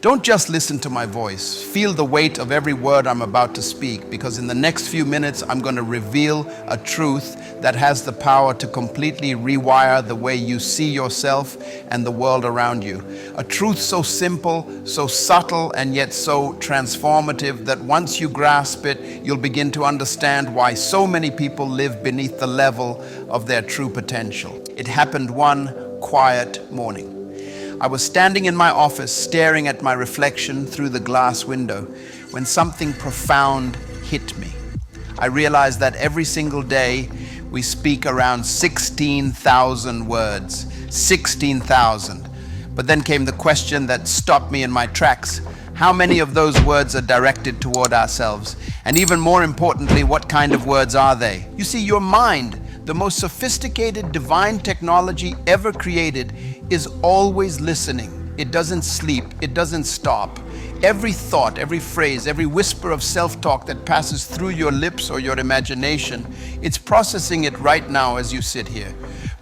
Don't just listen to my voice. Feel the weight of every word I'm about to speak, because in the next few minutes, I'm going to reveal a truth that has the power to completely rewire the way you see yourself and the world around you. A truth so simple, so subtle, and yet so transformative that once you grasp it, you'll begin to understand why so many people live beneath the level of their true potential. It happened one quiet morning. I was standing in my office staring at my reflection through the glass window when something profound hit me. I realized that every single day we speak around 16,000 words. 16,000. But then came the question that stopped me in my tracks. How many of those words are directed toward ourselves? And even more importantly, what kind of words are they? You see, your mind, the most sophisticated divine technology ever created, is always listening. It doesn't sleep. It doesn't stop. Every thought, every phrase, every whisper of self-talk that passes through your lips or your imagination, it's processing it right now as you sit here.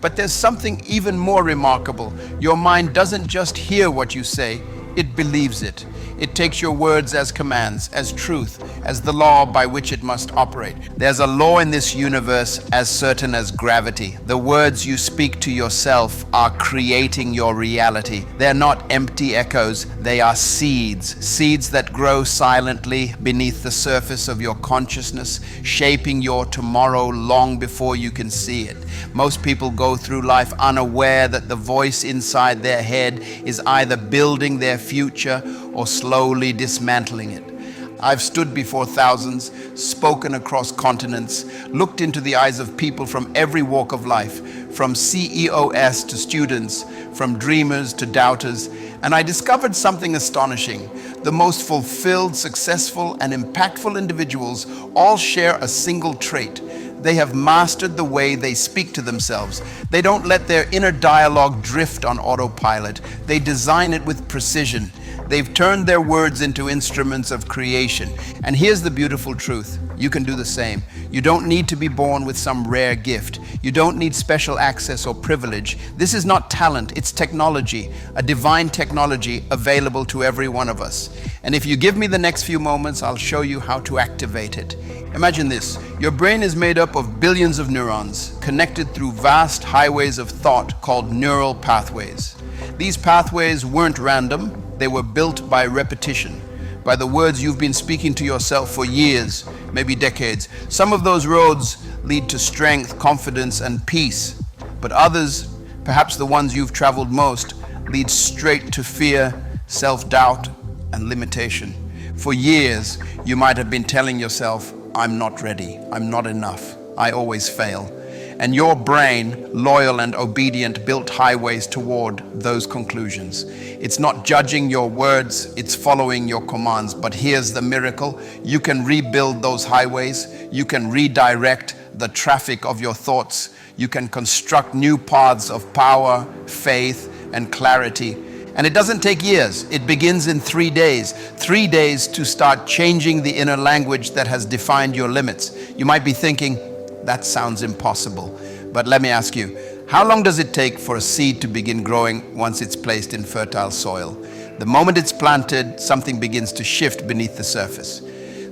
But there's something even more remarkable. Your mind doesn't just hear what you say, it believes it. It takes your words as commands, as truth, as the law by which it must operate. There's a law in this universe as certain as gravity. The words you speak to yourself are creating your reality. They're not empty echoes, they are seeds. Seeds that grow silently beneath the surface of your consciousness, shaping your tomorrow long before you can see it. Most people go through life unaware that the voice inside their head is either building their future or slowly dismantling it. I've stood before thousands, spoken across continents, looked into the eyes of people from every walk of life, from CEOs to students, from dreamers to doubters, and I discovered something astonishing. The most fulfilled, successful, and impactful individuals all share a single trait. They have mastered the way they speak to themselves. They don't let their inner dialogue drift on autopilot. They design it with precision. They've turned their words into instruments of creation. And here's the beautiful truth. You can do the same. You don't need to be born with some rare gift. You don't need special access or privilege. This is not talent, it's technology, a divine technology available to every one of us. And if you give me the next few moments, I'll show you how to activate it. Imagine this. Your brain is made up of billions of neurons connected through vast highways of thought called neural pathways. These pathways weren't random. They were built by repetition, by the words you've been speaking to yourself for years, maybe decades. Some of those roads lead to strength, confidence, and peace, but others, perhaps the ones you've traveled most, lead straight to fear, self-doubt, and limitation. For years, you might have been telling yourself, I'm not ready, I'm not enough, I always fail. And your brain, loyal and obedient, built highways toward those conclusions. It's not judging your words, it's following your commands. But here's the miracle. You can rebuild those highways. You can redirect the traffic of your thoughts. You can construct new paths of power, faith, and clarity. And it doesn't take years. It begins in 3 days. 3 days to start changing the inner language that has defined your limits. You might be thinking, that sounds impossible. But let me ask you, how long does it take for a seed to begin growing once it's placed in fertile soil? The moment it's planted, something begins to shift beneath the surface.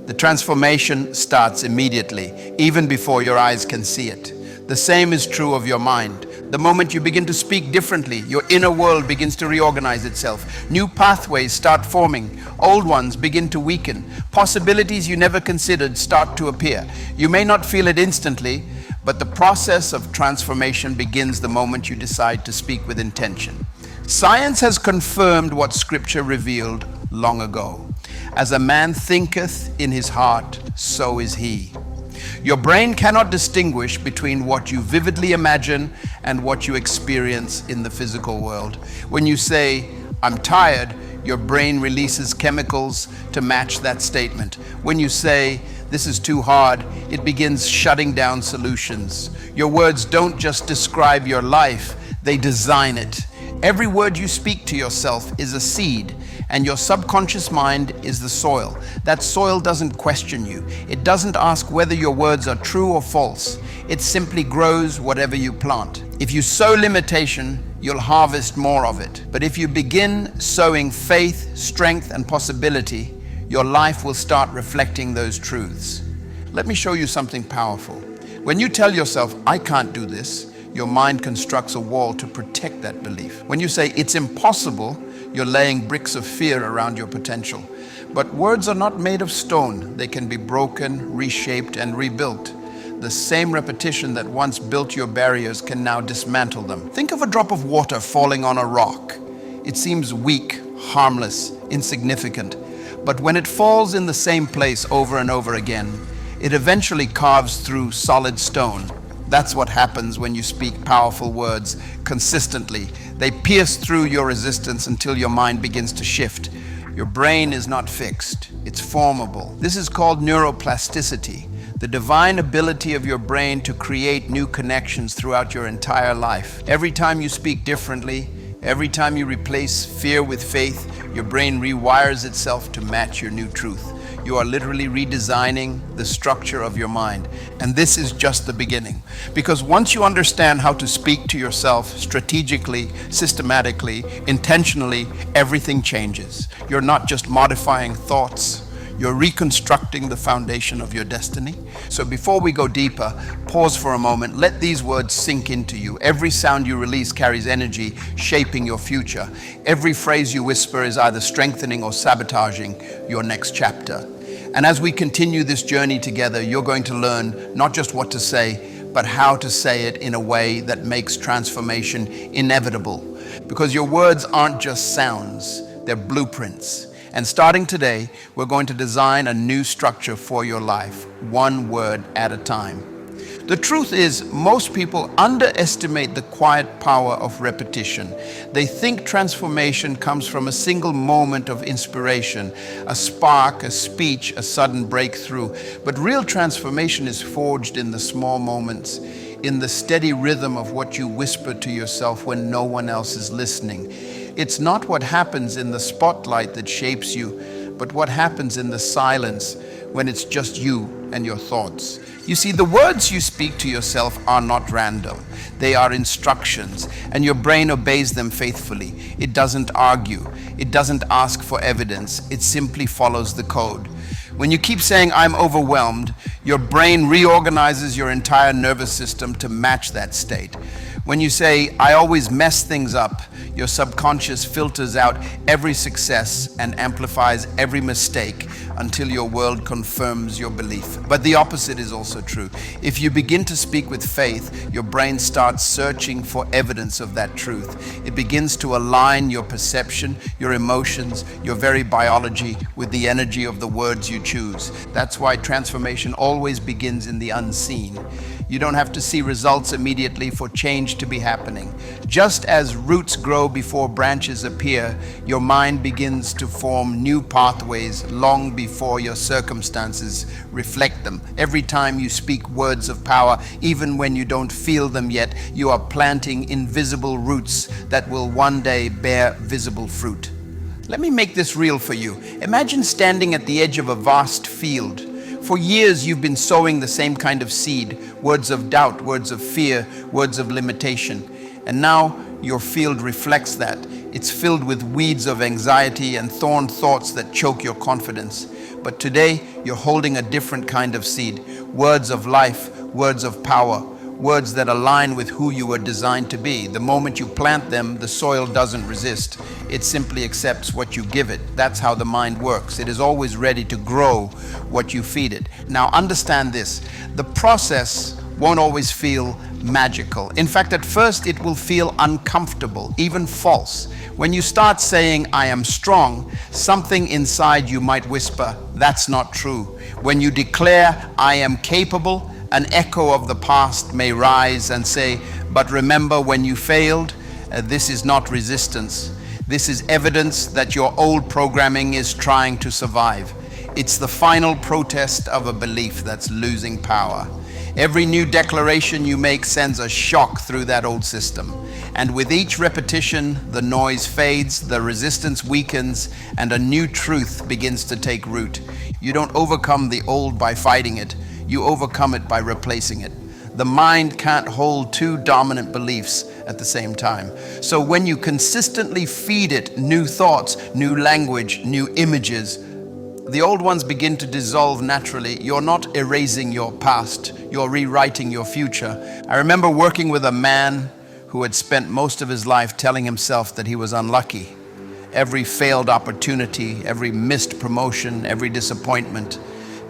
The transformation starts immediately, even before your eyes can see it. The same is true of your mind. The moment you begin to speak differently, your inner world begins to reorganize itself. New pathways start forming. Old ones begin to weaken. Possibilities you never considered start to appear. You may not feel it instantly, but the process of transformation begins the moment you decide to speak with intention. Science has confirmed what Scripture revealed long ago. As a man thinketh in his heart, so is he. Your brain cannot distinguish between what you vividly imagine and what you experience in the physical world. When you say, I'm tired, your brain releases chemicals to match that statement. When you say, this is too hard, it begins shutting down solutions. Your words don't just describe your life, they design it. Every word you speak to yourself is a seed. And your subconscious mind is the soil. That soil doesn't question you. It doesn't ask whether your words are true or false. It simply grows whatever you plant. If you sow limitation, you'll harvest more of it. But if you begin sowing faith, strength, and possibility, your life will start reflecting those truths. Let me show you something powerful. When you tell yourself, I can't do this, your mind constructs a wall to protect that belief. When you say it's impossible, you're laying bricks of fear around your potential. But words are not made of stone. They can be broken, reshaped, and rebuilt. The same repetition that once built your barriers can now dismantle them. Think of a drop of water falling on a rock. It seems weak, harmless, insignificant. But when it falls in the same place over and over again, it eventually carves through solid stone. That's what happens when you speak powerful words consistently. They pierce through your resistance until your mind begins to shift. Your brain is not fixed, it's formable. This is called neuroplasticity, the divine ability of your brain to create new connections throughout your entire life. Every time you speak differently, every time you replace fear with faith, your brain rewires itself to match your new truth. You are literally redesigning the structure of your mind. And this is just the beginning. Because once you understand how to speak to yourself strategically, systematically, intentionally, everything changes. You're not just modifying thoughts, you're reconstructing the foundation of your destiny. So before we go deeper, pause for a moment. Let these words sink into you. Every sound you release carries energy, shaping your future. Every phrase you whisper is either strengthening or sabotaging your next chapter. And as we continue this journey together, you're going to learn not just what to say, but how to say it in a way that makes transformation inevitable. Because your words aren't just sounds, they're blueprints. And starting today, we're going to design a new structure for your life, one word at a time. The truth is, most people underestimate the quiet power of repetition. They think transformation comes from a single moment of inspiration, a spark, a speech, a sudden breakthrough. But real transformation is forged in the small moments, in the steady rhythm of what you whisper to yourself when no one else is listening. It's not what happens in the spotlight that shapes you, but what happens in the silence when it's just you and your thoughts. You see, the words you speak to yourself are not random. They are instructions, and your brain obeys them faithfully. It doesn't argue. It doesn't ask for evidence. It simply follows the code. When you keep saying, I'm overwhelmed, your brain reorganizes your entire nervous system to match that state. When you say, I always mess things up, your subconscious filters out every success and amplifies every mistake until your world confirms your belief. But the opposite is also true. If you begin to speak with faith, your brain starts searching for evidence of that truth. It begins to align your perception, your emotions, your very biology with the energy of the words you choose. That's why transformation always begins in the unseen. You don't have to see results immediately for change to be happening. Just as roots grow before branches appear, your mind begins to form new pathways long before your circumstances reflect them. Every time you speak words of power, even when you don't feel them yet, you are planting invisible roots that will one day bear visible fruit. Let me make this real for you. Imagine standing at the edge of a vast field. For years, you've been sowing the same kind of seed, words of doubt, words of fear, words of limitation. And now your field reflects that. It's filled with weeds of anxiety and thorn thoughts that choke your confidence. But today, you're holding a different kind of seed, words of life, words of power, words that align with who you were designed to be. The moment you plant them, the soil doesn't resist. It simply accepts what you give it. That's how the mind works. It is always ready to grow what you feed it. Now understand this, the process won't always feel magical. In fact, at first it will feel uncomfortable, even false. When you start saying, I am strong, something inside you might whisper, that's not true. When you declare, I am capable, an echo of the past may rise and say, but remember when you failed? This is not resistance. This is evidence that your old programming is trying to survive. It's the final protest of a belief that's losing power. Every new declaration you make sends a shock through that old system. And with each repetition, the noise fades, the resistance weakens, and a new truth begins to take root. You don't overcome the old by fighting it. You overcome it by replacing it. The mind can't hold two dominant beliefs at the same time. So when you consistently feed it new thoughts, new language, new images, the old ones begin to dissolve naturally. You're not erasing your past, you're rewriting your future. I remember working with a man who had spent most of his life telling himself that he was unlucky. Every failed opportunity, every missed promotion, every disappointment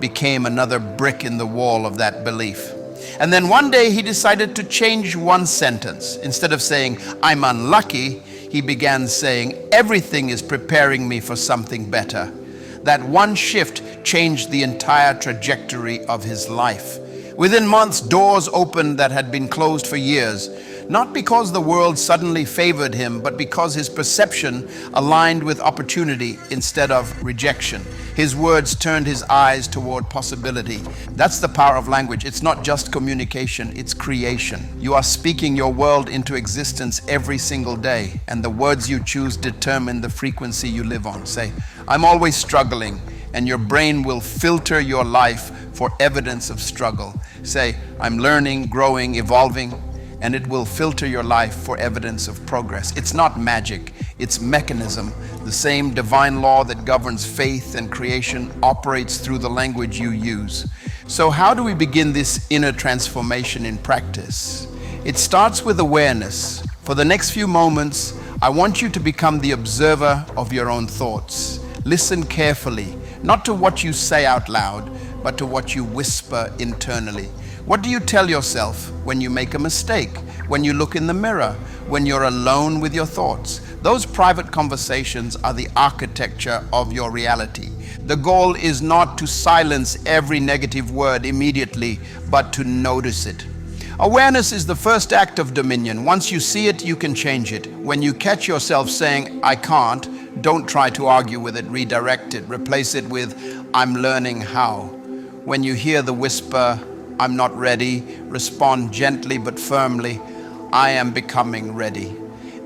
became another brick in the wall of that belief. And then one day he decided to change one sentence. Instead of saying, I'm unlucky, he began saying, everything is preparing me for something better. That one shift changed the entire trajectory of his life. Within months, doors opened that had been closed for years, not because the world suddenly favored him, but because his perception aligned with opportunity instead of rejection. His words turned his eyes toward possibility. That's the power of language. It's not just communication, it's creation. You are speaking your world into existence every single day, and the words you choose determine the frequency you live on. Say, I'm always struggling, and your brain will filter your life for evidence of struggle. Say, I'm learning, growing, evolving, and it will filter your life for evidence of progress. It's not magic, it's mechanism. The same divine law that governs faith and creation operates through the language you use. So how do we begin this inner transformation in practice? It starts with awareness. For the next few moments, I want you to become the observer of your own thoughts. Listen carefully, not to what you say out loud, but to what you whisper internally. What do you tell yourself when you make a mistake, when you look in the mirror, when you're alone with your thoughts? Those private conversations are the architecture of your reality. The goal is not to silence every negative word immediately, but to notice it. Awareness is the first act of dominion. Once you see it, you can change it. When you catch yourself saying, I can't, don't try to argue with it, redirect it. Replace it with, I'm learning how. When you hear the whisper, I'm not ready, respond gently but firmly, I am becoming ready.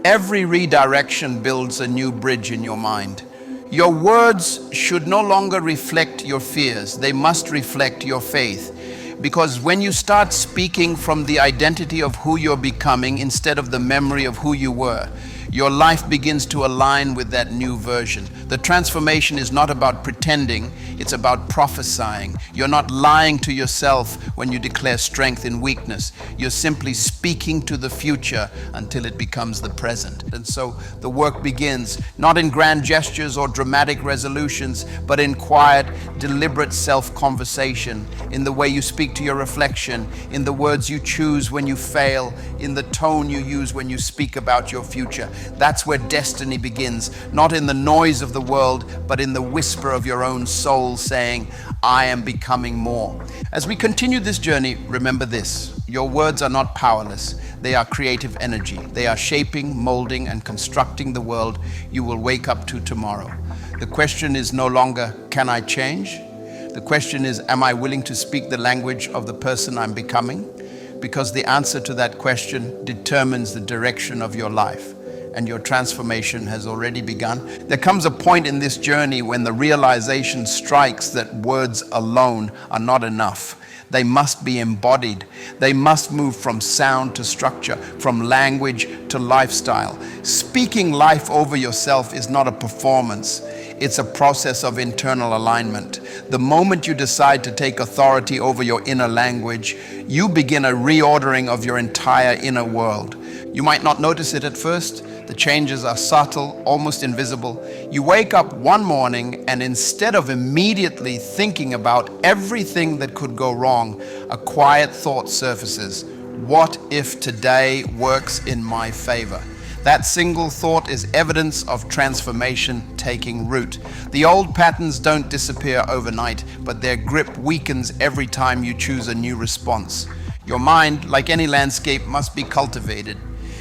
Every redirection builds a new bridge in your mind. Your words should no longer reflect your fears, they must reflect your faith. Because when you start speaking from the identity of who you're becoming instead of the memory of who you were, your life begins to align with that new version. The transformation is not about pretending, it's about prophesying. You're not lying to yourself when you declare strength in weakness. You're simply speaking to the future until it becomes the present. And so the work begins, not in grand gestures or dramatic resolutions, but in quiet, deliberate self-conversation, in the way you speak to your reflection, in the words you choose when you fail, in the tone you use when you speak about your future. That's where destiny begins, not in the noise of the world, but in the whisper of your own soul saying, I am becoming more. As we continue this journey, remember this, your words are not powerless. They are creative energy. They are shaping, molding, and constructing the world you will wake up to tomorrow. The question is no longer, can I change? The question is, am I willing to speak the language of the person I'm becoming? Because the answer to that question determines the direction of your life. And your transformation has already begun. There comes a point in this journey when the realization strikes that words alone are not enough. They must be embodied. They must move from sound to structure, from language to lifestyle. Speaking life over yourself is not a performance. It's a process of internal alignment. The moment you decide to take authority over your inner language, you begin a reordering of your entire inner world. You might not notice it at first. The changes are subtle, almost invisible. You wake up one morning and instead of immediately thinking about everything that could go wrong, a quiet thought surfaces. What if today works in my favor? That single thought is evidence of transformation taking root. The old patterns don't disappear overnight, but their grip weakens every time you choose a new response. Your mind, like any landscape, must be cultivated.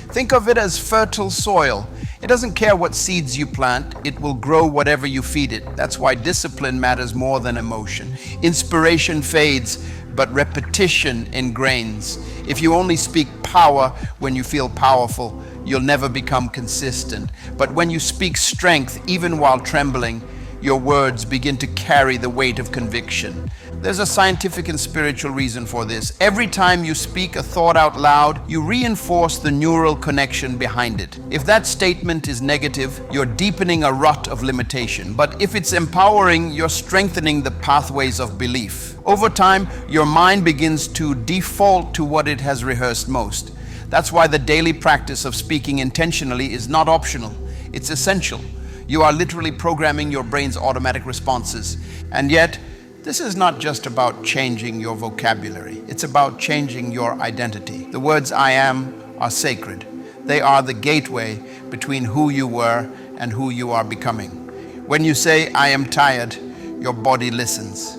Think of it as fertile soil. It doesn't care what seeds you plant, it will grow whatever you feed it. That's why discipline matters more than emotion. Inspiration fades, but repetition ingrains. If you only speak power when you feel powerful, you'll never become consistent. But when you speak strength, even while trembling, your words begin to carry the weight of conviction. There's a scientific and spiritual reason for this. Every time you speak a thought out loud, you reinforce the neural connection behind it. If that statement is negative, you're deepening a rut of limitation. But if it's empowering, you're strengthening the pathways of belief. Over time, your mind begins to default to what it has rehearsed most. That's why the daily practice of speaking intentionally is not optional. It's essential. You are literally programming your brain's automatic responses. And yet, this is not just about changing your vocabulary. It's about changing your identity. The words I am are sacred. They are the gateway between who you were and who you are becoming. When you say I am tired, your body listens.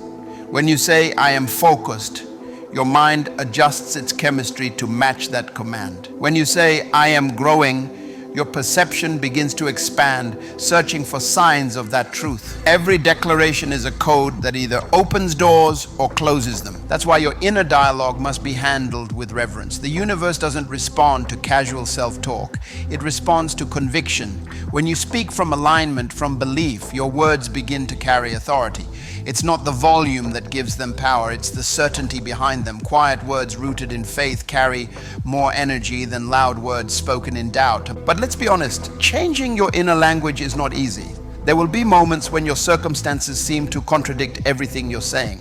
When you say I am focused, your mind adjusts its chemistry to match that command. When you say I am growing, your perception begins to expand, searching for signs of that truth. Every declaration is a code that either opens doors or closes them. That's why your inner dialogue must be handled with reverence. The universe doesn't respond to casual self-talk. It responds to conviction. When you speak from alignment, from belief, your words begin to carry authority. It's not the volume that gives them power, it's the certainty behind them. Quiet words rooted in faith carry more energy than loud words spoken in doubt. But let's be honest, changing your inner language is not easy. There will be moments when your circumstances seem to contradict everything you're saying.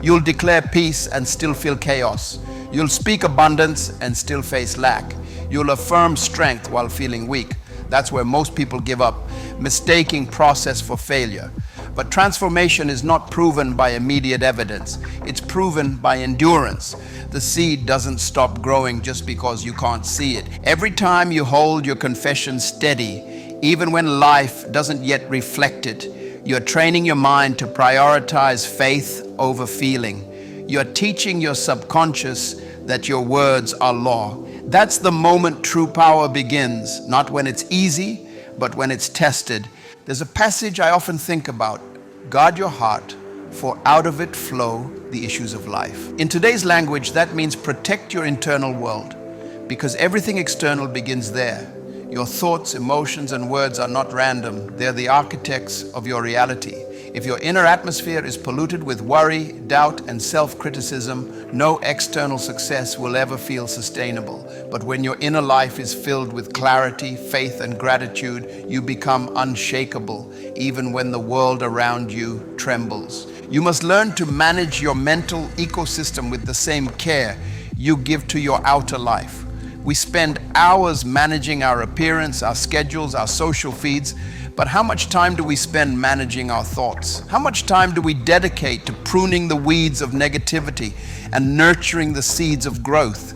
You'll declare peace and still feel chaos. You'll speak abundance and still face lack. You'll affirm strength while feeling weak. That's where most people give up, mistaking process for failure. But transformation is not proven by immediate evidence. It's proven by endurance. The seed doesn't stop growing just because you can't see it. Every time you hold your confession steady, even when life doesn't yet reflect it, you're training your mind to prioritize faith over feeling. You're teaching your subconscious that your words are law. That's the moment true power begins, not when it's easy, but when it's tested. There's a passage I often think about. Guard your heart, for out of it flow the issues of life. In today's language, that means protect your internal world, because everything external begins there. Your thoughts, emotions, and words are not random. They're the architects of your reality. If your inner atmosphere is polluted with worry, doubt, and self-criticism, no external success will ever feel sustainable. But when your inner life is filled with clarity, faith, and gratitude, you become unshakable, even when the world around you trembles. You must learn to manage your mental ecosystem with the same care you give to your outer life. We spend hours managing our appearance, our schedules, our social feeds, but how much time do we spend managing our thoughts? How much time do we dedicate to pruning the weeds of negativity and nurturing the seeds of growth?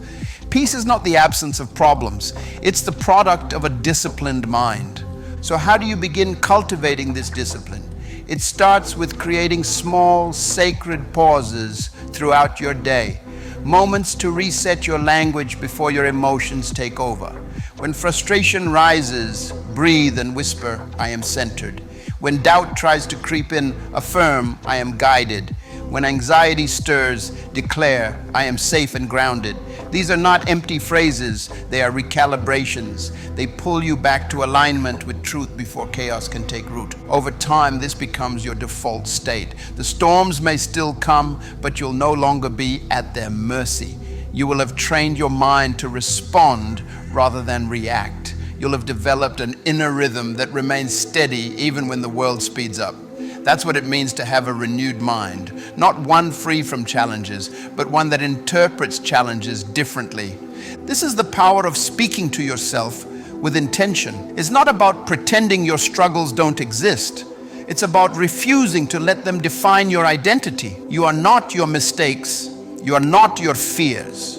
Peace is not the absence of problems. It's the product of a disciplined mind. So how do you begin cultivating this discipline? It starts with creating small, sacred pauses throughout your day. Moments to reset your language before your emotions take over. When frustration rises, breathe and whisper, I am centered. When doubt tries to creep in, affirm, I am guided. When anxiety stirs, declare, I am safe and grounded. These are not empty phrases, they are recalibrations. They pull you back to alignment with truth before chaos can take root. Over time, this becomes your default state. The storms may still come, but you'll no longer be at their mercy. You will have trained your mind to respond rather than react. You'll have developed an inner rhythm that remains steady even when the world speeds up. That's what it means to have a renewed mind. Not one free from challenges, but one that interprets challenges differently. This is the power of speaking to yourself with intention. It's not about pretending your struggles don't exist. It's about refusing to let them define your identity. You are not your mistakes. You are not your fears.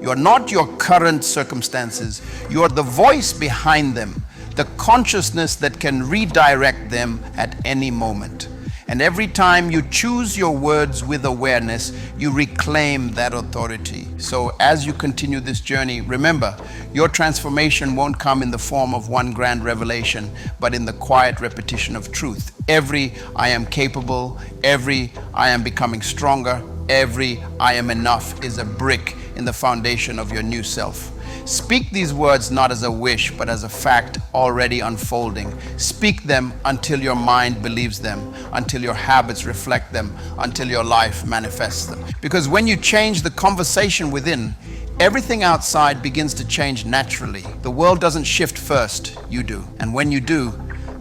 You are not your current circumstances. You are the voice behind them, the consciousness that can redirect them at any moment. And every time you choose your words with awareness, you reclaim that authority. So as you continue this journey, remember, your transformation won't come in the form of one grand revelation, but in the quiet repetition of truth. Every I am capable, every I am becoming stronger, every I am enough is a brick in the foundation of your new self. Speak these words not as a wish, but as a fact already unfolding. Speak them until your mind believes them, until your habits reflect them, until your life manifests them. Because when you change the conversation within, everything outside begins to change naturally. The world doesn't shift first, you do. And when you do,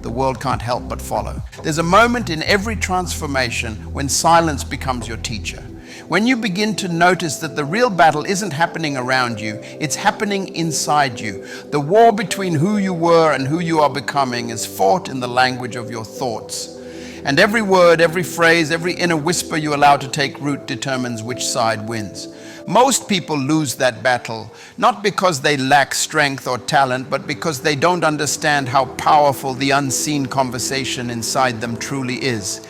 the world can't help but follow. There's a moment in every transformation when silence becomes your teacher. When you begin to notice that the real battle isn't happening around you, it's happening inside you. The war between who you were and who you are becoming is fought in the language of your thoughts. And every word, every phrase, every inner whisper you allow to take root determines which side wins. Most people lose that battle, not because they lack strength or talent, but because they don't understand how powerful the unseen conversation inside them truly is.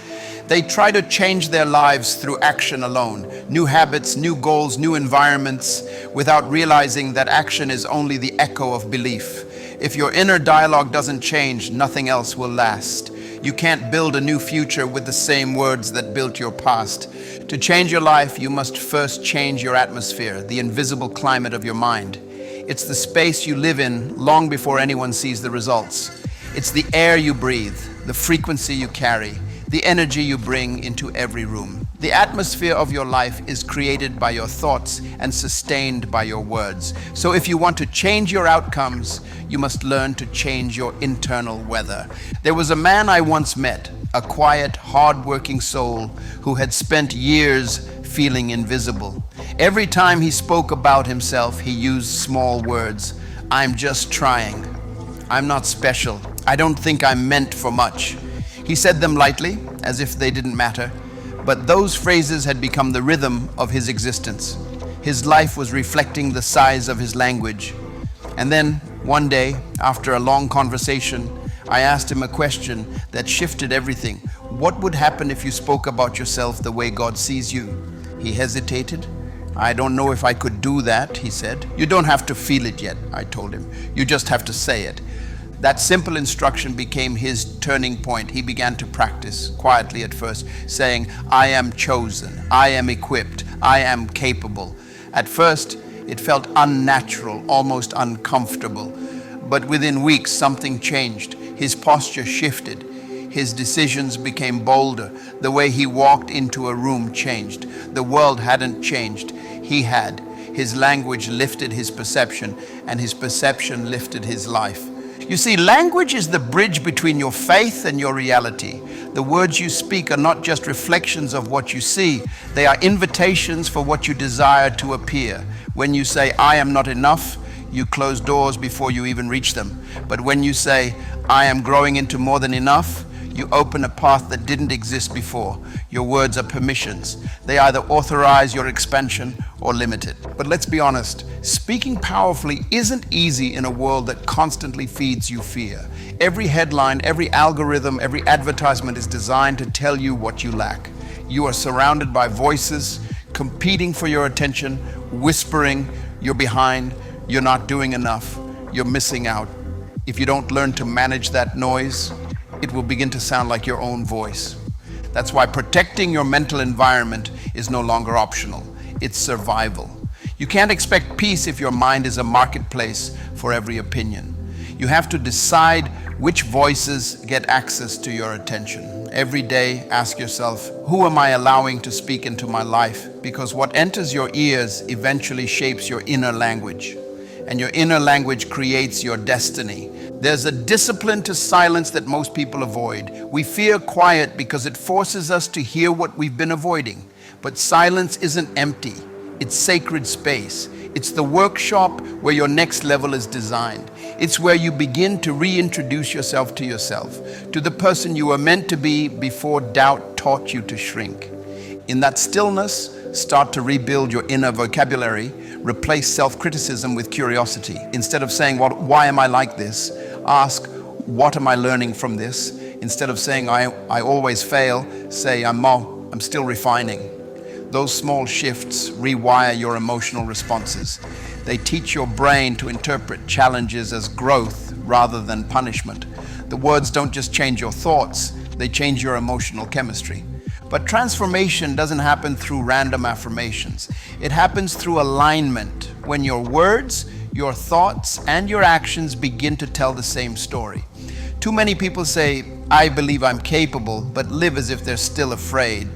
They try to change their lives through action alone, new habits, new goals, new environments, without realizing that action is only the echo of belief. If your inner dialogue doesn't change, nothing else will last. You can't build a new future with the same words that built your past. To change your life, you must first change your atmosphere, the invisible climate of your mind. It's the space you live in long before anyone sees the results. It's the air you breathe, the frequency you carry, the energy you bring into every room. The atmosphere of your life is created by your thoughts and sustained by your words. So if you want to change your outcomes, you must learn to change your internal weather. There was a man I once met, a quiet, hard-working soul who had spent years feeling invisible. Every time he spoke about himself, he used small words. I'm just trying. I'm not special. I don't think I'm meant for much. He said them lightly, as if they didn't matter, but those phrases had become the rhythm of his existence. His life was reflecting the size of his language. And then, one day, after a long conversation, I asked him a question that shifted everything. What would happen if you spoke about yourself the way God sees you? He hesitated. I don't know if I could do that, he said. You don't have to feel it yet, I told him. You just have to say it. That simple instruction became his turning point. He began to practice, quietly at first, saying, I am chosen, I am equipped, I am capable. At first, it felt unnatural, almost uncomfortable. But within weeks, something changed. His posture shifted. His decisions became bolder. The way he walked into a room changed. The world hadn't changed. He had. His language lifted his perception, and his perception lifted his life. You see, language is the bridge between your faith and your reality. The words you speak are not just reflections of what you see. They are invitations for what you desire to appear. When you say, I am not enough, you close doors before you even reach them. But when you say, I am growing into more than enough, you open a path that didn't exist before. Your words are permissions. They either authorize your expansion or limit it. But let's be honest, speaking powerfully isn't easy in a world that constantly feeds you fear. Every headline, every algorithm, every advertisement is designed to tell you what you lack. You are surrounded by voices competing for your attention, whispering, you're behind, you're not doing enough, you're missing out. If you don't learn to manage that noise, it will begin to sound like your own voice. That's why protecting your mental environment is no longer optional. It's survival. You can't expect peace if your mind is a marketplace for every opinion. You have to decide which voices get access to your attention. Every day, ask yourself, who am I allowing to speak into my life? Because what enters your ears eventually shapes your inner language. And your inner language creates your destiny. There's a discipline to silence that most people avoid. We fear quiet because it forces us to hear what we've been avoiding. But silence isn't empty. It's sacred space. It's the workshop where your next level is designed. It's where you begin to reintroduce yourself, to the person you were meant to be before doubt taught you to shrink. In that stillness, start to rebuild your inner vocabulary. Replace self-criticism with curiosity. Instead of saying, why am I like this? Ask, what am I learning from this? Instead of saying, I always fail, say, I'm still refining. Those small shifts rewire your emotional responses. They teach your brain to interpret challenges as growth rather than punishment. The words don't just change your thoughts, they change your emotional chemistry. But transformation doesn't happen through random affirmations. It happens through alignment, when your words, your thoughts, and your actions begin to tell the same story. Too many people say, I believe I'm capable, but live as if they're still afraid.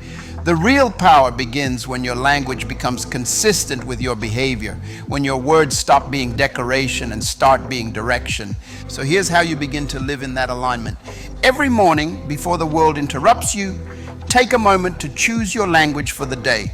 The real power begins when your language becomes consistent with your behavior, when your words stop being decoration and start being direction. So here's how you begin to live in that alignment. Every morning, before the world interrupts you, take a moment to choose your language for the day.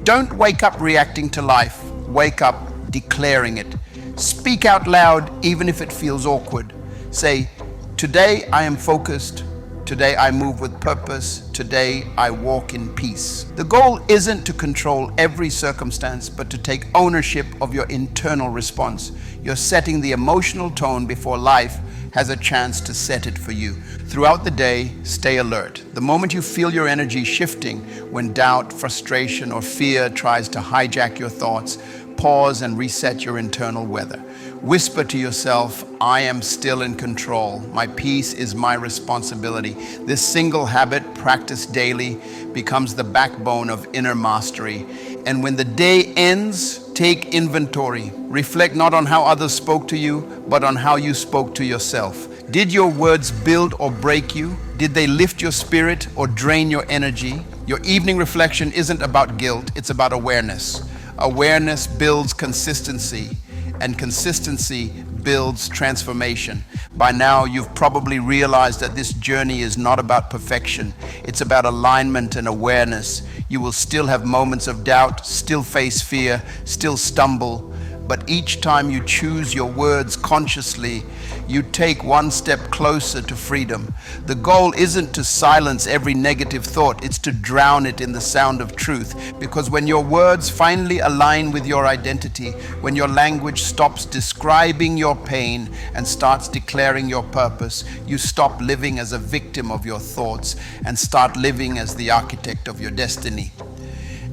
Don't wake up reacting to life. Wake up declaring it. Speak out loud even if it feels awkward. Say, today I am focused. Today I move with purpose. Today I walk in peace. The goal isn't to control every circumstance, but to take ownership of your internal response. You're setting the emotional tone before life has a chance to set it for you. Throughout the day, stay alert. The moment you feel your energy shifting, when doubt, frustration, or fear tries to hijack your thoughts, pause and reset your internal weather. Whisper to yourself, I am still in control. My peace is my responsibility. This single habit, practiced daily, becomes the backbone of inner mastery. And when the day ends, take inventory. Reflect not on how others spoke to you, but on how you spoke to yourself. Did your words build or break you? Did they lift your spirit or drain your energy? Your evening reflection isn't about guilt, it's about awareness. Awareness builds consistency, and consistency builds transformation. By now, you've probably realized that this journey is not about perfection. It's about alignment and awareness. You will still have moments of doubt, still face fear, still stumble. But each time you choose your words consciously, you take one step closer to freedom. The goal isn't to silence every negative thought, it's to drown it in the sound of truth. Because when your words finally align with your identity, when your language stops describing your pain and starts declaring your purpose, you stop living as a victim of your thoughts and start living as the architect of your destiny.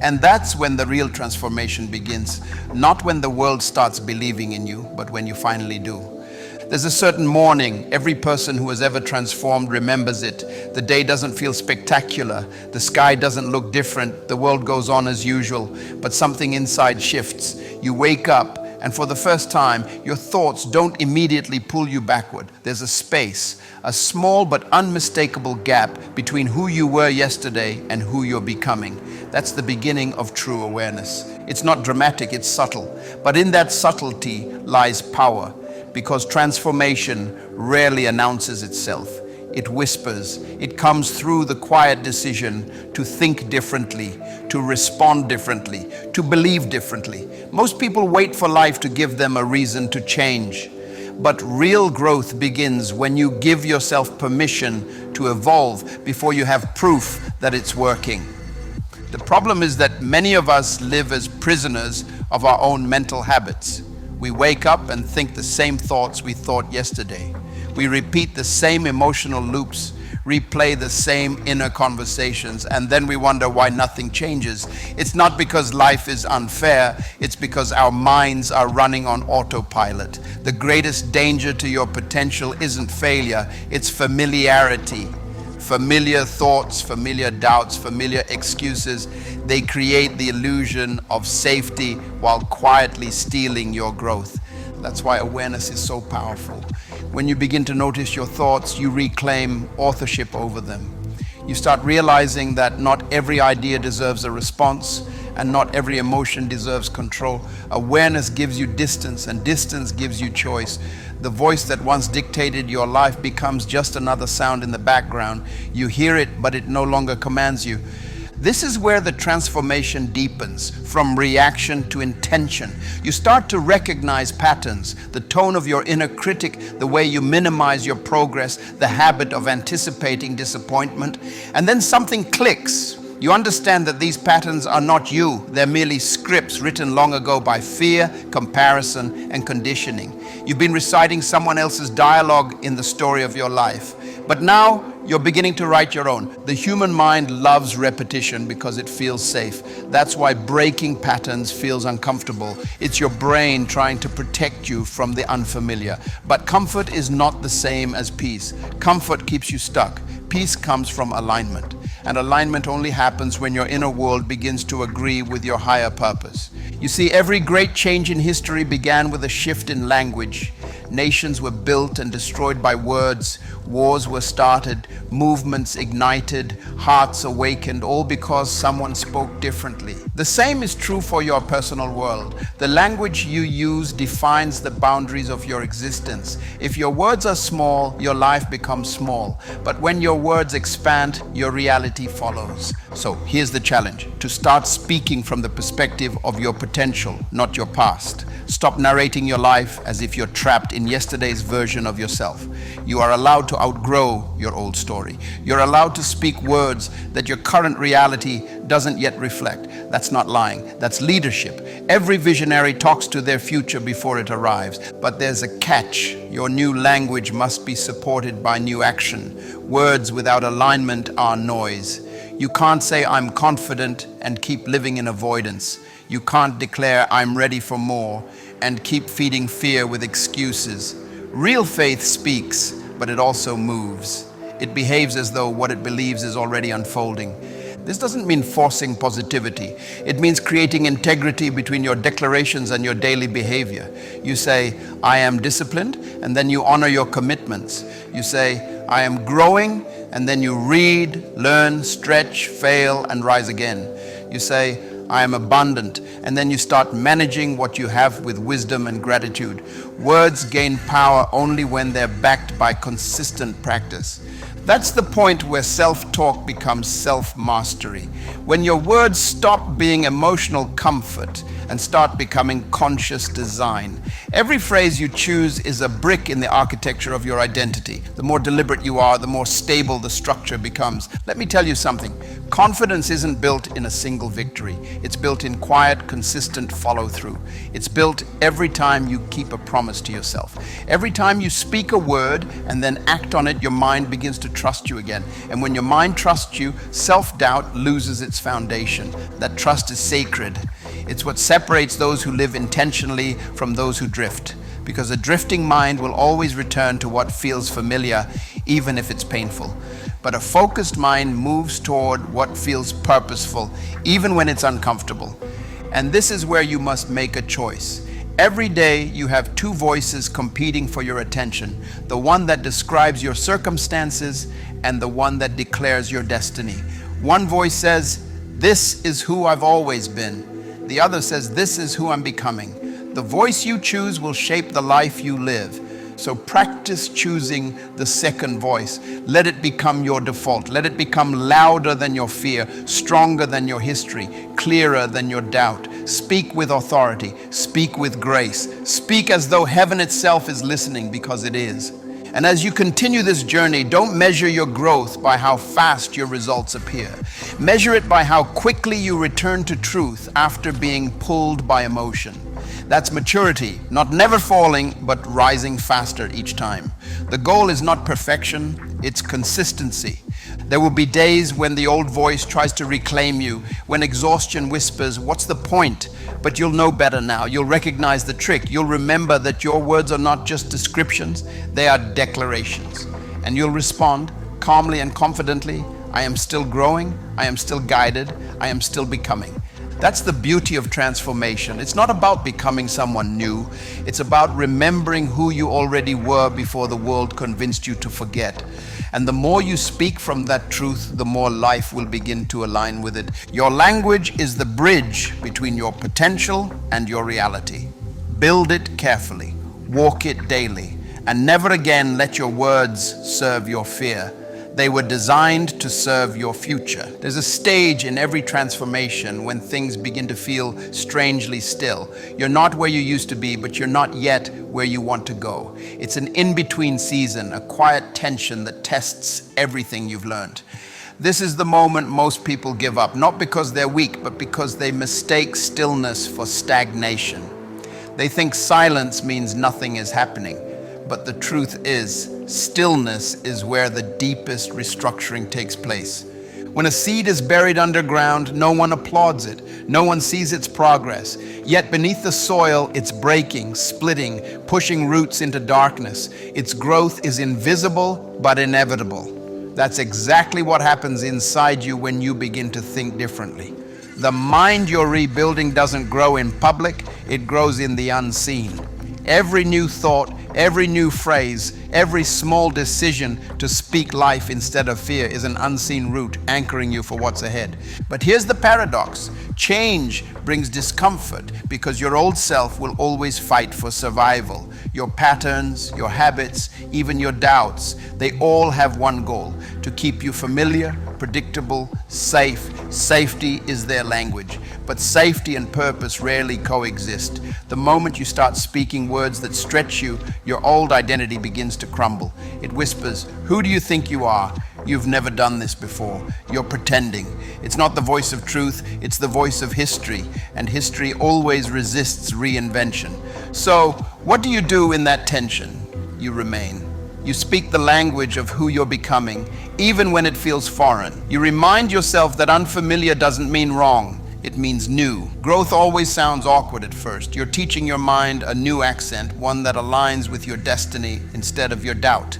And that's when the real transformation begins. Not when the world starts believing in you, but when you finally do. There's a certain morning, every person who has ever transformed remembers it. The day doesn't feel spectacular. The sky doesn't look different. The world goes on as usual, but something inside shifts. You wake up, and for the first time, your thoughts don't immediately pull you backward. There's a space, a small but unmistakable gap between who you were yesterday and who you're becoming. That's the beginning of true awareness. It's not dramatic, it's subtle. But in that subtlety lies power, because transformation rarely announces itself. It whispers. It comes through the quiet decision to think differently, to respond differently, to believe differently. Most people wait for life to give them a reason to change. But real growth begins when you give yourself permission to evolve before you have proof that it's working. The problem is that many of us live as prisoners of our own mental habits. We wake up and think the same thoughts we thought yesterday. We repeat the same emotional loops, replay the same inner conversations, and then we wonder why nothing changes. It's not because life is unfair, it's because our minds are running on autopilot. The greatest danger to your potential isn't failure, it's familiarity. Familiar thoughts, familiar doubts, familiar excuses, they create the illusion of safety while quietly stealing your growth. That's why awareness is so powerful. When you begin to notice your thoughts, you reclaim authorship over them. You start realizing that not every idea deserves a response and not every emotion deserves control. Awareness gives you distance, and distance gives you choice. The voice that once dictated your life becomes just another sound in the background. You hear it, but it no longer commands you. This is where the transformation deepens, from reaction to intention. You start to recognize patterns, the tone of your inner critic, the way you minimize your progress, the habit of anticipating disappointment, and then something clicks. You understand that these patterns are not you. They're merely scripts written long ago by fear, comparison, and conditioning. You've been reciting someone else's dialogue in the story of your life. But now you're beginning to write your own. The human mind loves repetition because it feels safe. That's why breaking patterns feels uncomfortable. It's your brain trying to protect you from the unfamiliar. But comfort is not the same as peace. Comfort keeps you stuck. Peace comes from alignment. And alignment only happens when your inner world begins to agree with your higher purpose. You see, every great change in history began with a shift in language. Nations were built and destroyed by words. Wars were started, movements ignited, hearts awakened, all because someone spoke differently. The same is true for your personal world. The language you use defines the boundaries of your existence. If your words are small, your life becomes small. But when your words expand, your reality follows. So here's the challenge: to start speaking from the perspective of your potential, not your past. Stop narrating your life as if you're trapped in yesterday's version of yourself. You are allowed to outgrow your old story. You're allowed to speak words that your current reality doesn't yet reflect. That's not lying, that's leadership. Every visionary talks to their future before it arrives. But there's a catch. Your new language must be supported by new action. Words without alignment are noise. You can't say I'm confident and keep living in avoidance. You can't declare I'm ready for more and keep feeding fear with excuses. Real faith speaks, but it also moves. It behaves as though what it believes is already unfolding. This doesn't mean forcing positivity. It means creating integrity between your declarations and your daily behavior. You say, I am disciplined, and then you honor your commitments. You say, I am growing, and then you read, learn, stretch, fail, and rise again. You say, I am abundant, and then you start managing what you have with wisdom and gratitude. Words gain power only when they're backed by consistent practice. That's the point where self-talk becomes self-mastery. When your words stop being emotional comfort and start becoming conscious design. Every phrase you choose is a brick in the architecture of your identity. The more deliberate you are, the more stable the structure becomes. Let me tell you something. Confidence isn't built in a single victory. It's built in quiet, consistent follow-through. It's built every time you keep a promise to yourself. Every time you speak a word and then act on it, your mind begins to trust you again. And when your mind trusts you, self-doubt loses its foundation. That trust is sacred. It's what separates those who live intentionally from those who drift. Because a drifting mind will always return to what feels familiar, even if it's painful. But a focused mind moves toward what feels purposeful, even when it's uncomfortable. And this is where you must make a choice. Every day you have two voices competing for your attention. The one that describes your circumstances and the one that declares your destiny. One voice says, "This is who I've always been." The other says, "This is who I'm becoming." The voice you choose will shape the life you live. So practice choosing the second voice. Let it become your default. Let it become louder than your fear, stronger than your history, clearer than your doubt. Speak with authority. Speak with grace. Speak as though heaven itself is listening, because it is. And as you continue this journey, don't measure your growth by how fast your results appear. Measure it by how quickly you return to truth after being pulled by emotion. That's maturity, not never falling, but rising faster each time. The goal is not perfection, it's consistency. There will be days when the old voice tries to reclaim you, when exhaustion whispers, "What's the point?" But you'll know better now. You'll recognize the trick. You'll remember that your words are not just descriptions, they are declarations. And you'll respond calmly and confidently, "I am still growing, I am still guided, I am still becoming." That's the beauty of transformation. It's not about becoming someone new. It's about remembering who you already were before the world convinced you to forget. And the more you speak from that truth, the more life will begin to align with it. Your language is the bridge between your potential and your reality. Build it carefully, walk it daily, and never again let your words serve your fear. They were designed to serve your future. There's a stage in every transformation when things begin to feel strangely still. You're not where you used to be, but you're not yet where you want to go. It's an in-between season, a quiet tension that tests everything you've learned. This is the moment most people give up, not because they're weak, but because they mistake stillness for stagnation. They think silence means nothing is happening, but the truth is, Stillness is where the deepest restructuring takes place. When a seed is buried underground, no one applauds it. No one sees its progress. Yet beneath the soil, it's breaking, splitting, pushing roots into darkness. Its growth is invisible but inevitable. That's exactly what happens inside you when you begin to think differently. The mind you're rebuilding doesn't grow in public, it grows in the unseen. Every new thought, every new phrase, every small decision to speak life instead of fear is an unseen root anchoring you for what's ahead. But here's the paradox. Change brings discomfort because your old self will always fight for survival. Your patterns, your habits, even your doubts, they all have one goal: to keep you familiar, predictable, safe. Safety is their language. But safety and purpose rarely coexist. The moment you start speaking words that stretch you, your old identity begins to crumble. It whispers, "Who do you think you are? You've never done this before. You're pretending." It's not the voice of truth, it's the voice of history, and history always resists reinvention. So, what do you do in that tension? You remain. You speak the language of who you're becoming, even when it feels foreign. You remind yourself that unfamiliar doesn't mean wrong. It means new. Growth always sounds awkward at first. You're teaching your mind a new accent, one that aligns with your destiny instead of your doubt.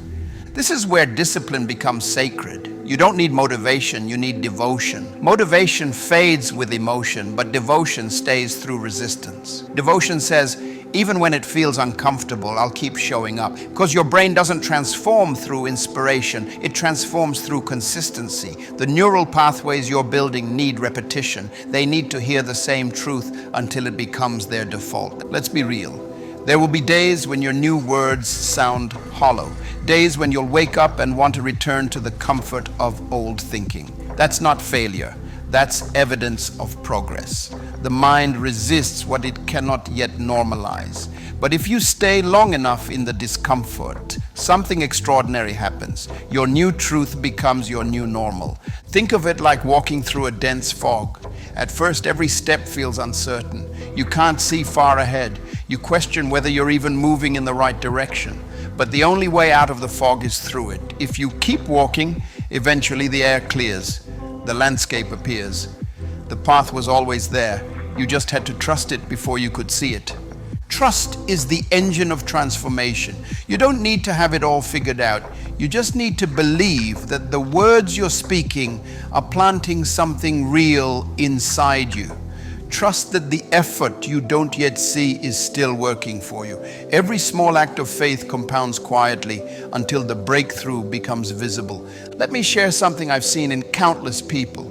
This is where discipline becomes sacred. You don't need motivation, you need devotion. Motivation fades with emotion, but devotion stays through resistance. Devotion says, even when it feels uncomfortable, I'll keep showing up. Because your brain doesn't transform through inspiration, it transforms through consistency. The neural pathways you're building need repetition. They need to hear the same truth until it becomes their default. Let's be real. There will be days when your new words sound hollow. Days when you'll wake up and want to return to the comfort of old thinking. That's not failure. That's evidence of progress. The mind resists what it cannot yet normalize. But if you stay long enough in the discomfort, something extraordinary happens. Your new truth becomes your new normal. Think of it like walking through a dense fog. At first, every step feels uncertain. You can't see far ahead. You question whether you're even moving in the right direction. But the only way out of the fog is through it. If you keep walking, eventually the air clears. The landscape appears. The path was always there. You just had to trust it before you could see it. Trust is the engine of transformation. You don't need to have it all figured out. You just need to believe that the words you're speaking are planting something real inside you. Trust that the effort you don't yet see is still working for you. Every small act of faith compounds quietly until the breakthrough becomes visible. Let me share something I've seen in countless people.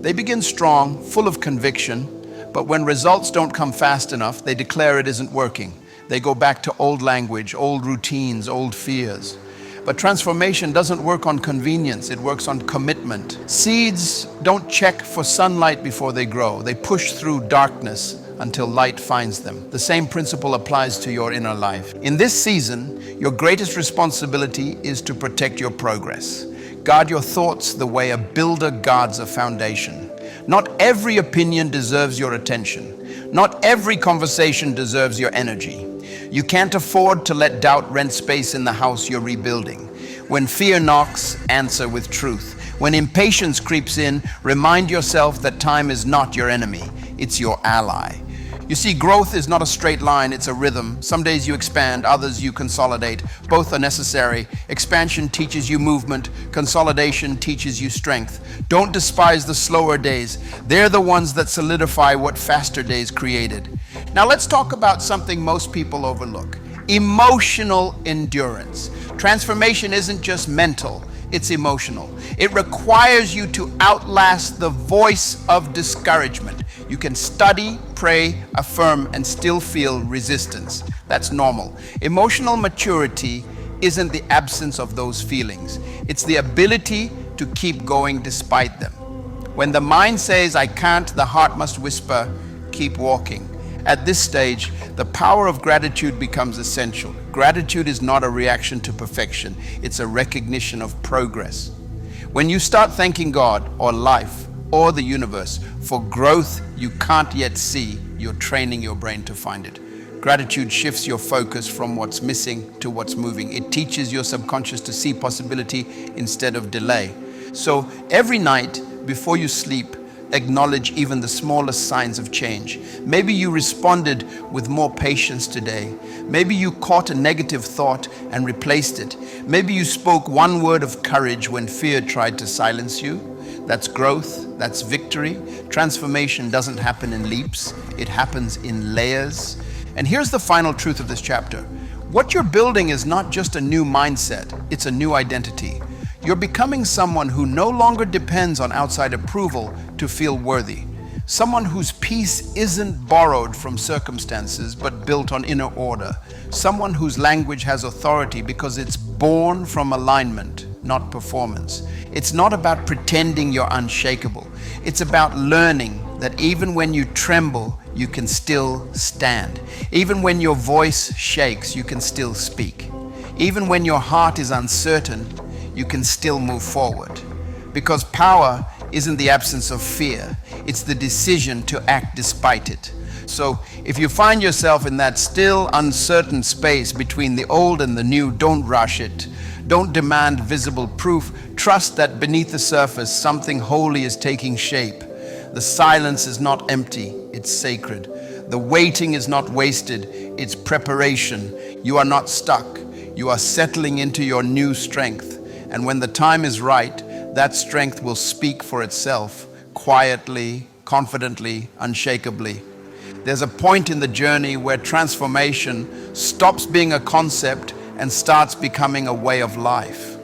They begin strong, full of conviction, but when results don't come fast enough, they declare it isn't working. They go back to old language, old routines, old fears. But transformation doesn't work on convenience, it works on commitment. Seeds don't check for sunlight before they grow. They push through darkness until light finds them. The same principle applies to your inner life. In this season, your greatest responsibility is to protect your progress. Guard your thoughts the way a builder guards a foundation. Not every opinion deserves your attention. Not every conversation deserves your energy. You can't afford to let doubt rent space in the house you're rebuilding. When fear knocks, answer with truth. When impatience creeps in, remind yourself that time is not your enemy, it's your ally. You see, growth is not a straight line, it's a rhythm. Some days you expand, others you consolidate. Both are necessary. Expansion teaches you movement, consolidation teaches you strength. Don't despise the slower days. They're the ones that solidify what faster days created. Now let's talk about something most people overlook: emotional endurance. Transformation isn't just mental, it's emotional. It requires you to outlast the voice of discouragement. You can study, pray, affirm, and still feel resistance. That's normal. Emotional maturity isn't the absence of those feelings. It's the ability to keep going despite them. When the mind says, "I can't," the heart must whisper, "Keep walking." At this stage, the power of gratitude becomes essential. Gratitude is not a reaction to perfection, it's a recognition of progress. When you start thanking God or life or the universe for growth you can't yet see, you're training your brain to find it. Gratitude shifts your focus from what's missing to what's moving. It teaches your subconscious to see possibility instead of delay. So every night before you sleep, acknowledge even the smallest signs of change. Maybe you responded with more patience today. Maybe you caught a negative thought and replaced it. Maybe you spoke one word of courage when fear tried to silence you. That's growth, that's victory. Transformation doesn't happen in leaps, it happens in layers. And here's the final truth of this chapter. What you're building is not just a new mindset, it's a new identity. You're becoming someone who no longer depends on outside approval to feel worthy. Someone whose peace isn't borrowed from circumstances but built on inner order. Someone whose language has authority because it's born from alignment, not performance. It's not about pretending you're unshakable. It's about learning that even when you tremble, you can still stand. Even when your voice shakes, you can still speak. Even when your heart is uncertain, you can still move forward. Because power isn't the absence of fear, it's the decision to act despite it. So if you find yourself in that still uncertain space between the old and the new, don't rush it. Don't demand visible proof. Trust that beneath the surface, something holy is taking shape. The silence is not empty, it's sacred. The waiting is not wasted, it's preparation. You are not stuck, you are settling into your new strength. And when the time is right, that strength will speak for itself, quietly, confidently, unshakably. There's a point in the journey where transformation stops being a concept and starts becoming a way of life.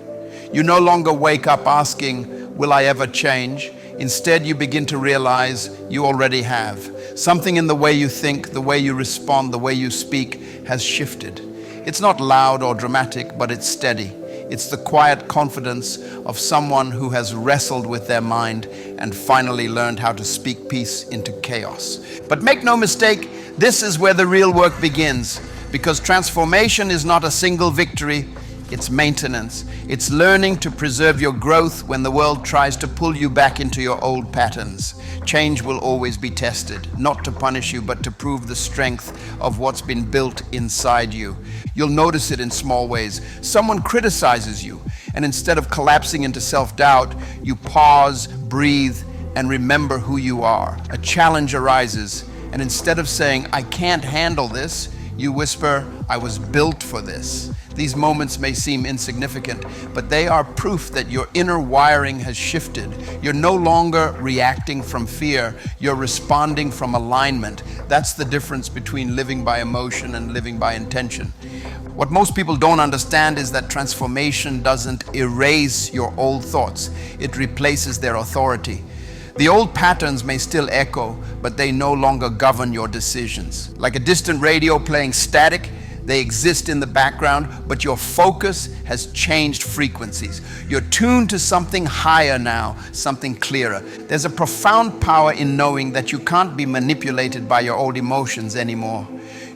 You no longer wake up asking, will I ever change? Instead, you begin to realize you already have. Something in the way you think, the way you respond, the way you speak has shifted. It's not loud or dramatic, but it's steady. It's the quiet confidence of someone who has wrestled with their mind and finally learned how to speak peace into chaos. But make no mistake, this is where the real work begins, because transformation is not a single victory, it's maintenance. It's learning to preserve your growth when the world tries to pull you back into your old patterns. Change will always be tested, not to punish you, but to prove the strength of what's been built inside you. You'll notice it in small ways. Someone criticizes you, and instead of collapsing into self-doubt, you pause, breathe, and remember who you are. A challenge arises, and instead of saying, I can't handle this, you whisper, I was built for this. These moments may seem insignificant, but they are proof that your inner wiring has shifted. You're no longer reacting from fear, you're responding from alignment. That's the difference between living by emotion and living by intention. What most people don't understand is that transformation doesn't erase your old thoughts, it replaces their authority. The old patterns may still echo, but they no longer govern your decisions. Like a distant radio playing static, they exist in the background, but your focus has changed frequencies. You're tuned to something higher now, something clearer. There's a profound power in knowing that you can't be manipulated by your old emotions anymore.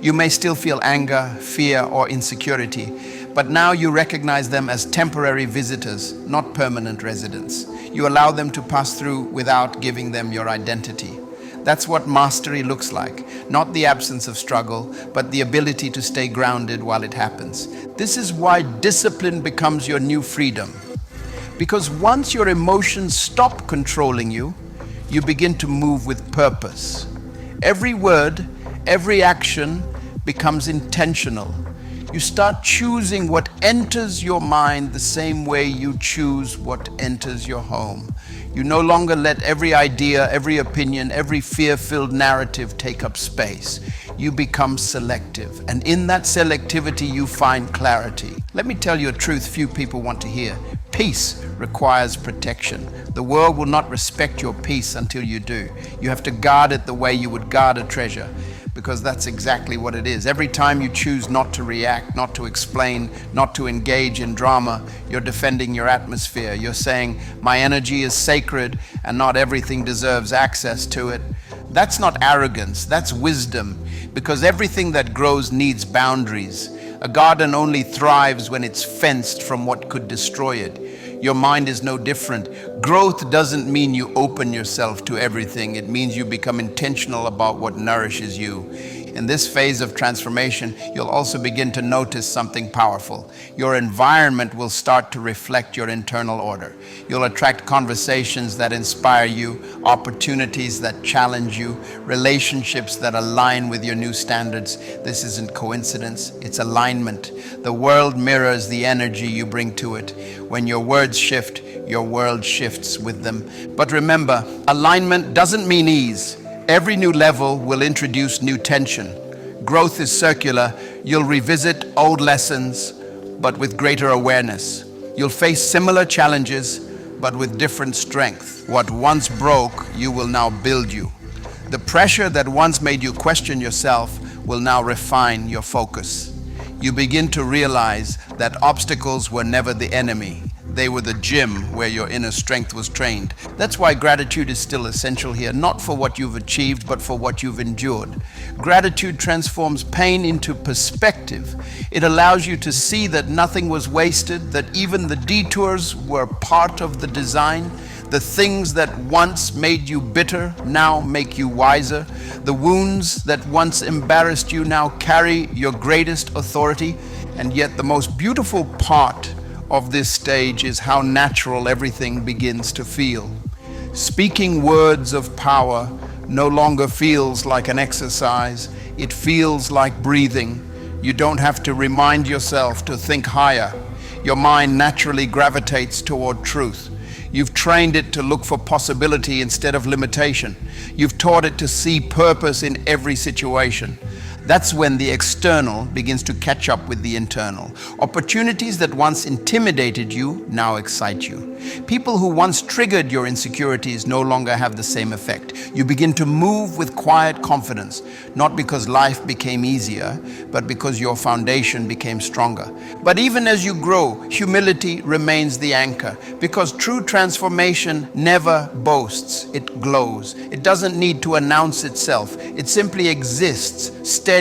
You may still feel anger, fear, or insecurity, but now you recognize them as temporary visitors, not permanent residents. You allow them to pass through without giving them your identity. That's what mastery looks like, not the absence of struggle, but the ability to stay grounded while it happens. This is why discipline becomes your new freedom. Because once your emotions stop controlling you, you begin to move with purpose. Every word, every action becomes intentional. You start choosing what enters your mind the same way you choose what enters your home. You no longer let every idea, every opinion, every fear-filled narrative take up space. You become selective, and in that selectivity you find clarity. Let me tell you a truth few people want to hear. Peace requires protection. The world will not respect your peace until you do. You have to guard it the way you would guard a treasure, because that's exactly what it is. Every time you choose not to react, not to explain, not to engage in drama, you're defending your atmosphere. You're saying, my energy is sacred and not everything deserves access to it. That's not arrogance, that's wisdom, because everything that grows needs boundaries. A garden only thrives when it's fenced from what could destroy it. Your mind is no different. Growth doesn't mean you open yourself to everything. It means you become intentional about what nourishes you. In this phase of transformation, you'll also begin to notice something powerful. Your environment will start to reflect your internal order. You'll attract conversations that inspire you, opportunities that challenge you, relationships that align with your new standards. This isn't coincidence, it's alignment. The world mirrors the energy you bring to it. When your words shift, your world shifts with them. But remember, alignment doesn't mean ease. Every new level will introduce new tension. Growth is circular. You'll revisit old lessons, but with greater awareness. You'll face similar challenges, but with different strength. What once broke, you will now build you. The pressure that once made you question yourself will now refine your focus. You begin to realize that obstacles were never the enemy. They were the gym where your inner strength was trained. That's why gratitude is still essential here, not for what you've achieved, but for what you've endured. Gratitude transforms pain into perspective. It allows you to see that nothing was wasted, that even the detours were part of the design. The things that once made you bitter now make you wiser. The wounds that once embarrassed you now carry your greatest authority. And yet the most beautiful part of this stage is how natural everything begins to feel. Speaking words of power no longer feels like an exercise. It feels like breathing. You don't have to remind yourself to think higher. Your mind naturally gravitates toward truth. You've trained it to look for possibility instead of limitation. You've taught it to see purpose in every situation. That's when the external begins to catch up with the internal. Opportunities that once intimidated you now excite you. People who once triggered your insecurities no longer have the same effect. You begin to move with quiet confidence, not because life became easier, but because your foundation became stronger. But even as you grow, humility remains the anchor, because true transformation never boasts, it glows. It doesn't need to announce itself. It simply exists, steady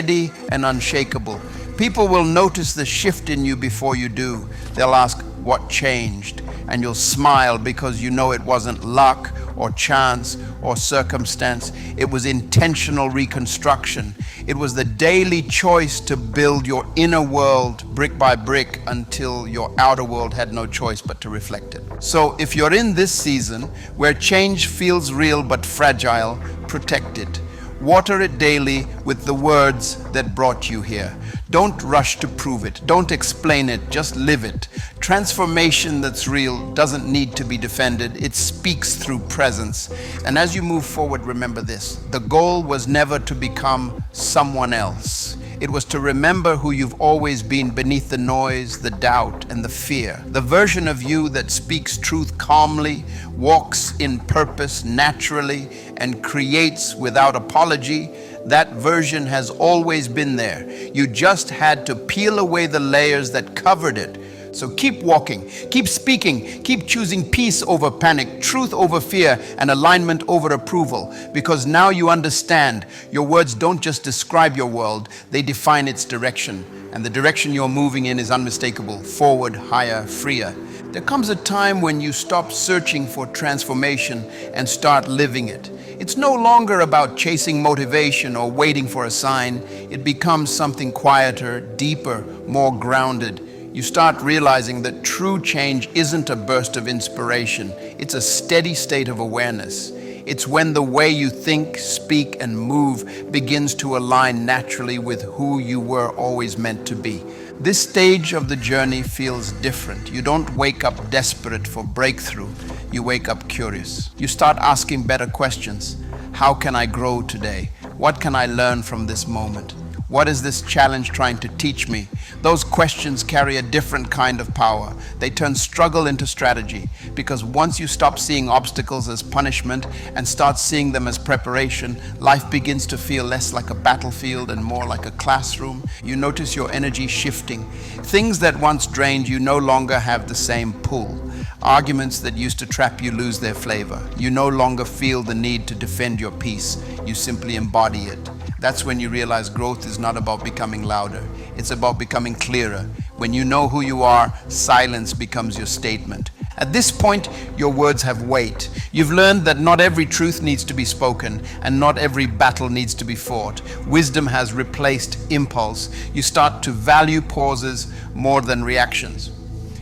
and unshakable. People will notice the shift in you before you do. They'll ask, what changed? And you'll smile because you know it wasn't luck or chance or circumstance. It was intentional reconstruction. It was the daily choice to build your inner world brick by brick until your outer world had no choice but to reflect it. So if you're in this season where change feels real but fragile, protect it. Water it daily with the words that brought you here. Don't rush to prove it. Don't explain it. Just live it. Transformation that's real doesn't need to be defended. It speaks through presence. And as you move forward, remember this. The goal was never to become someone else. It was to remember who you've always been beneath the noise, the doubt, and the fear. The version of you that speaks truth calmly, walks in purpose naturally, and creates without apology. That version has always been there. You just had to peel away the layers that covered it. So keep walking, keep speaking, keep choosing peace over panic, truth over fear, and alignment over approval. Because now you understand your words don't just describe your world, they define its direction. And the direction you're moving in is unmistakable, forward, higher, freer. There comes a time when you stop searching for transformation and start living it. It's no longer about chasing motivation or waiting for a sign. It becomes something quieter, deeper, more grounded. You start realizing that true change isn't a burst of inspiration. It's a steady state of awareness. It's when the way you think, speak, and move begins to align naturally with who you were always meant to be. This stage of the journey feels different. You don't wake up desperate for breakthrough. You wake up curious. You start asking better questions. How can I grow today? What can I learn from this moment? What is this challenge trying to teach me? Those questions carry a different kind of power. They turn struggle into strategy, because once you stop seeing obstacles as punishment and start seeing them as preparation, life begins to feel less like a battlefield and more like a classroom. You notice your energy shifting. Things that once drained you no longer have the same pull. Arguments that used to trap you lose their flavor. You no longer feel the need to defend your peace. You simply embody it. That's when you realize growth is not about becoming louder. It's about becoming clearer. When you know who you are, silence becomes your statement. At this point, your words have weight. You've learned that not every truth needs to be spoken and not every battle needs to be fought. Wisdom has replaced impulse. You start to value pauses more than reactions.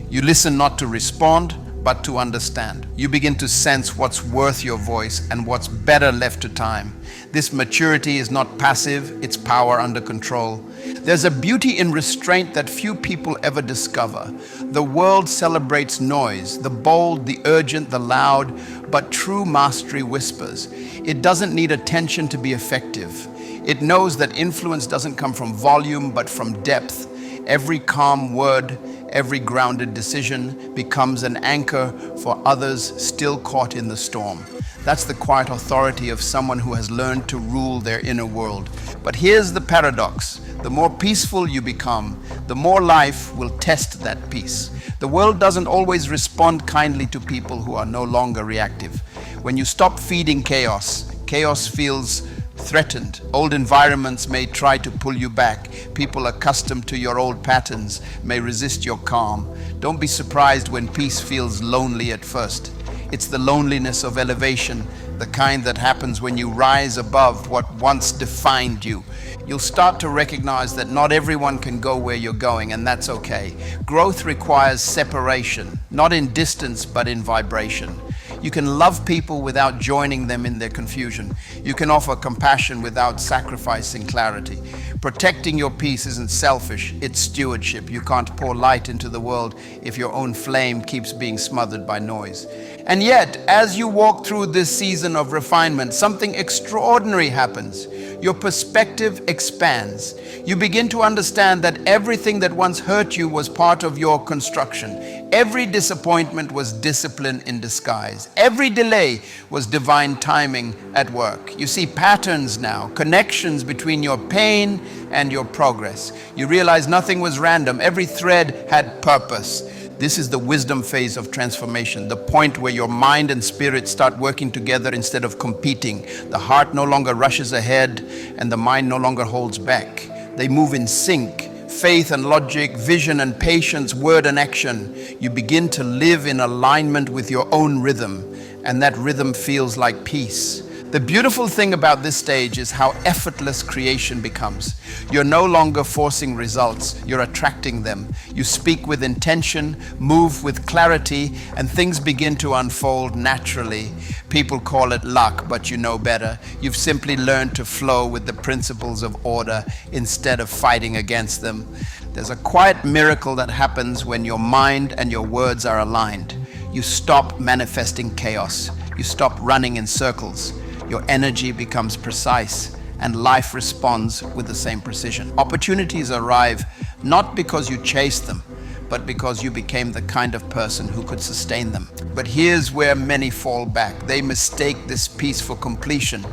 You listen not to respond, but to understand. You begin to sense what's worth your voice and what's better left to time. This maturity is not passive, it's power under control. There's a beauty in restraint that few people ever discover. The world celebrates noise, the bold, the urgent, the loud, but true mastery whispers. It doesn't need attention to be effective. It knows that influence doesn't come from volume, but from depth. Every calm word, every grounded decision becomes an anchor for others still caught in the storm. That's the quiet authority of someone who has learned to rule their inner world. But here's the paradox. The more peaceful you become, the more life will test that peace. The world doesn't always respond kindly to people who are no longer reactive. When you stop feeding chaos, chaos feels threatened. Old environments may try to pull you back. People accustomed to your old patterns may resist your calm. Don't be surprised when peace feels lonely at first. It's the loneliness of elevation, the kind that happens when you rise above what once defined you. You'll start to recognize that not everyone can go where you're going, and that's okay. Growth requires separation, not in distance, but in vibration. You can love people without joining them in their confusion. You can offer compassion without sacrificing clarity. Protecting your peace isn't selfish, it's stewardship. You can't pour light into the world if your own flame keeps being smothered by noise. And yet, as you walk through this season of refinement, something extraordinary happens. Your perspective expands. You begin to understand that everything that once hurt you was part of your construction. Every disappointment was discipline in disguise. Every delay was divine timing at work. You see patterns now, connections between your pain and your progress. You realize nothing was random. Every thread had purpose. This is the wisdom phase of transformation, the point where your mind and spirit start working together instead of competing. The heart no longer rushes ahead and the mind no longer holds back. They move in sync. Faith and logic, vision and patience, word and action. You begin to live in alignment with your own rhythm, and that rhythm feels like peace. The beautiful thing about this stage is how effortless creation becomes. You're no longer forcing results, you're attracting them. You speak with intention, move with clarity, and things begin to unfold naturally. People call it luck, but you know better. You've simply learned to flow with the principles of order instead of fighting against them. There's a quiet miracle that happens when your mind and your words are aligned. You stop manifesting chaos. You stop running in circles. Your energy becomes precise and life responds with the same precision. Opportunities arrive not because you chased them, but because you became the kind of person who could sustain them. But here's where many fall back. They mistake this peace for completion.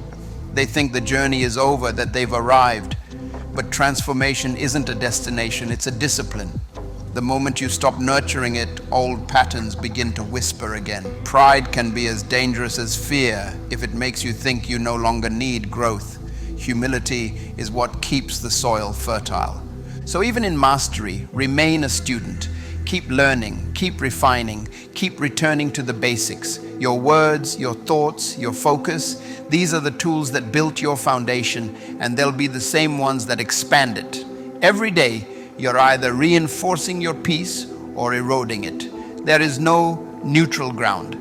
They think the journey is over, that they've arrived. But transformation isn't a destination, it's a discipline. The moment you stop nurturing it, old patterns begin to whisper again. Pride can be as dangerous as fear if it makes you think you no longer need growth. Humility is what keeps the soil fertile. So even in mastery, remain a student. Keep learning, keep refining, keep returning to the basics. Your words, your thoughts, your focus, these are the tools that built your foundation, and they'll be the same ones that expand it. Every day, you're either reinforcing your peace or eroding it. There is no neutral ground.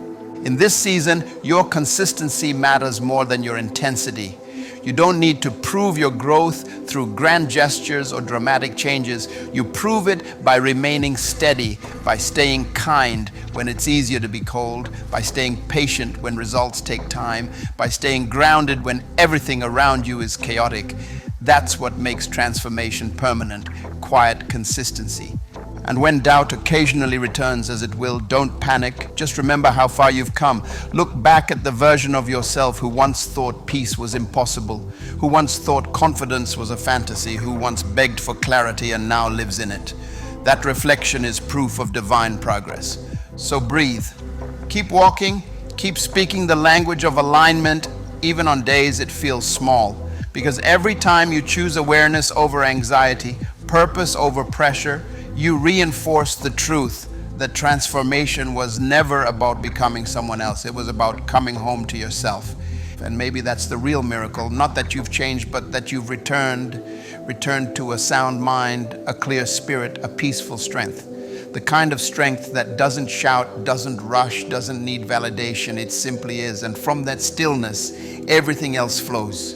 In this season, your consistency matters more than your intensity. You don't need to prove your growth through grand gestures or dramatic changes. You prove it by remaining steady, by staying kind when it's easier to be cold, by staying patient when results take time, by staying grounded when everything around you is chaotic. That's what makes transformation permanent, quiet consistency. And when doubt occasionally returns, as it will, don't panic. Just remember how far you've come. Look back at the version of yourself who once thought peace was impossible, who once thought confidence was a fantasy, who once begged for clarity and now lives in it. That reflection is proof of divine progress. So breathe. Keep walking. Keep speaking the language of alignment, even on days it feels small. Because every time you choose awareness over anxiety, purpose over pressure, you reinforce the truth the transformation was never about becoming someone else. It was about coming home to yourself. And maybe that's the real miracle. Not that you've changed, but that you've returned to a sound mind, a clear spirit, a peaceful strength. The kind of strength that doesn't shout, doesn't rush, doesn't need validation. It simply is. And from that stillness, everything else flows.